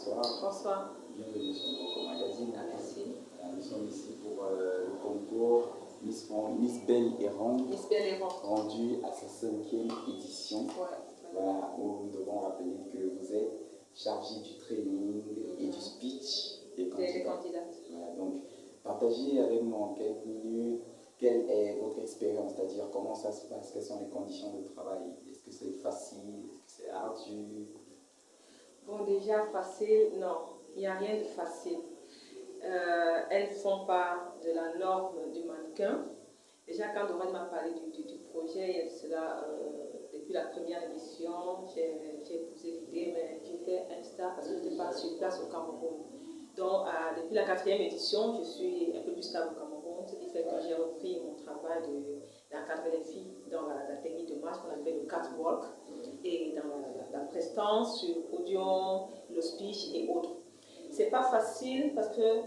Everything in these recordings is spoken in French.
bonsoir. Bonsoir. Bienvenue sur notre magazine. Merci. Nous sommes ici pour le concours Miss Belle et Ronde, Miss Belle et Ronde, rendu à sa 5e édition. Ouais. Voilà, où nous devons rappeler que vous êtes chargé du training et du speech des candidates. Voilà, donc, partagez avec nous en quelques minutes quelle est votre expérience, c'est-à-dire comment ça se passe, quelles sont les conditions de travail, est-ce que c'est facile, est-ce que c'est ardu? Bon, déjà, facile, non, il n'y a rien de facile. Elles font part de la norme du mannequin. Déjà, quand Doreen m'a parlé du projet, il y a cela, depuis la première émission, j'ai poussé l'idée, mais j'étais insta parce que je n'étais pas sur place au Cameroun. Donc, depuis la 4e édition, je suis un peu plus stable au Cameroun, ce qui fait que j'ai repris mon travail d'encadrer les filles dans la technique de marche qu'on appelle le catwalk, et dans la prestance sur le podium, le speech et autres. C'est pas facile parce que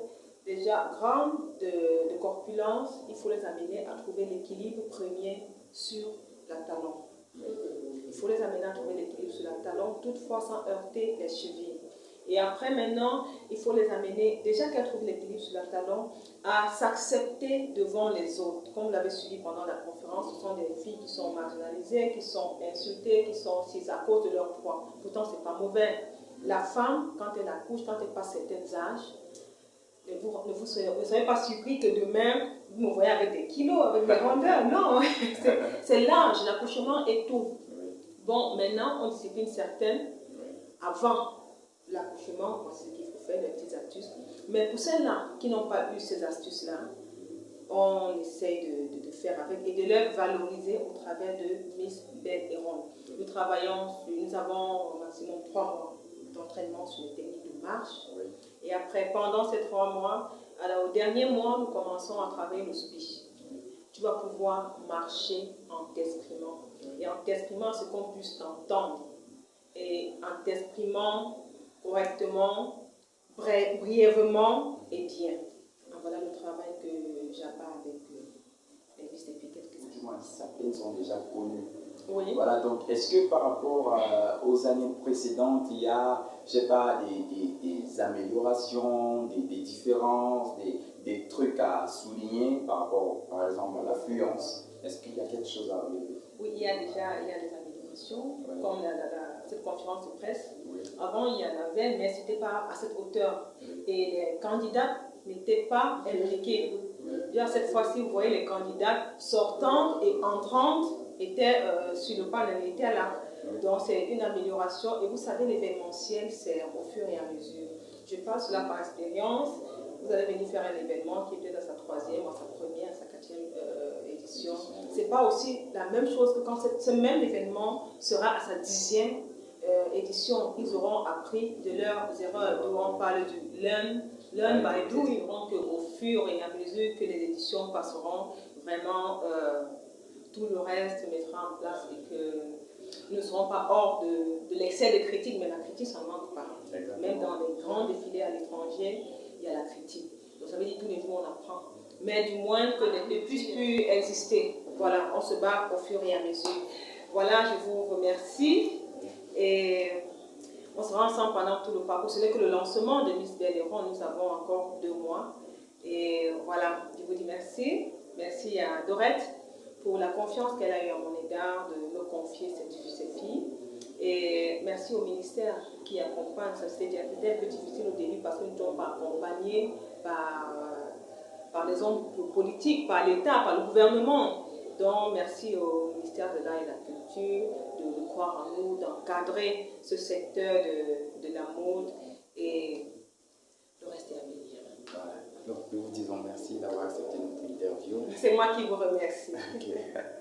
déjà, grandes de corpulence, il faut les amener à trouver l'équilibre premier sur la talon. Il faut les amener à trouver l'équilibre sur la talon, toutefois sans heurter les chevilles. Et après, maintenant, il faut les amener, déjà qu'elles trouvent l'équilibre sur la talon, à s'accepter devant les autres. Comme vous l'avez suivi pendant la conférence, ce sont des filles qui sont marginalisées, qui sont insultées, qui sont assises à cause de leur poids. Pourtant, ce n'est pas mauvais. La femme, quand elle accouche, quand elle passe certains âges, ne soyez pas surpris que demain, vous me voyez avec des kilos, avec des rondeurs. Non, c'est l'âge, l'accouchement et tout. Bon, maintenant, on discipline certaines avant l'accouchement, voici ce qu'il faut faire, les petites astuces. Mais pour celles-là qui n'ont pas eu ces astuces-là, on essaye de faire avec et de les valoriser au travers de Miss Belle et Ronde. Nous avons au maximum 3 mois d'entraînement sur les techniques de marche. Et après, pendant ces 3 mois, alors, au dernier mois, nous commençons à travailler le speech. Tu vas pouvoir marcher en t'exprimant. Et en t'exprimant, c'est qu'on puisse t'entendre. Et en t'exprimant correctement, brièvement et bien. Donc, voilà le travail que j'abats avec les vis depuis quelques années. Certaines sont déjà connues. Oui. Voilà, donc est-ce que par rapport aux années précédentes, il y a, je sais pas, des améliorations, des différences, des trucs à souligner par rapport, par exemple, à l'affluence? Est-ce qu'il y a quelque chose à relever? Oui, il y a des améliorations, comme cette conférence de presse. Oui. Avant, il y en avait, mais ce n'était pas à cette hauteur. Et les candidats n'étaient pas impliqués. Bien, cette fois-ci, vous voyez, les candidats sortantes et entrantes étaient sur le panel, étaient là. Donc, c'est une amélioration. Et vous savez, l'événementiel, c'est au fur et à mesure. Je parle cela par expérience. Vous allez venir faire un événement qui est peut-être à sa 3e, à sa 1re, à sa 4e édition. Ce n'est pas aussi la même chose que quand ce même événement sera à sa 10e édition. Ils auront appris de leurs erreurs. D'où on parle du learn by do. Ils verront qu'au fur et à mesure que les éditions passeront, vraiment tout le reste se mettra en place et que nous ne serons pas hors de l'excès de critique, mais la critique, ça ne manque pas. Même dans les grands défilés à l'étranger, il y a la critique. Donc ça veut dire que tous les jours on apprend. Mais du moins que ne puisse plus exister. Voilà, on se bat au fur et à mesure. Voilà, je vous remercie. Et on sera ensemble pendant tout le parcours. Ce n'est que le lancement de Miss Belle et Ronde. Nous avons encore 2 mois. Et voilà, je vous dis merci. Merci à Dorette pour la confiance qu'elle a eue à mon égard de me confier ces filles. Et merci au ministère qui accompagne. Ça c'était un peu difficile au début parce que nous ne sommes pas accompagnés par les hommes politiques, par l'État, par le gouvernement. Donc merci au ministère de l'Art et de la Culture de croire en nous, d'encadrer ce secteur de la mode et de rester à venir. Voilà. Donc nous vous disons merci d'avoir accepté notre interview. C'est moi qui vous remercie. Okay.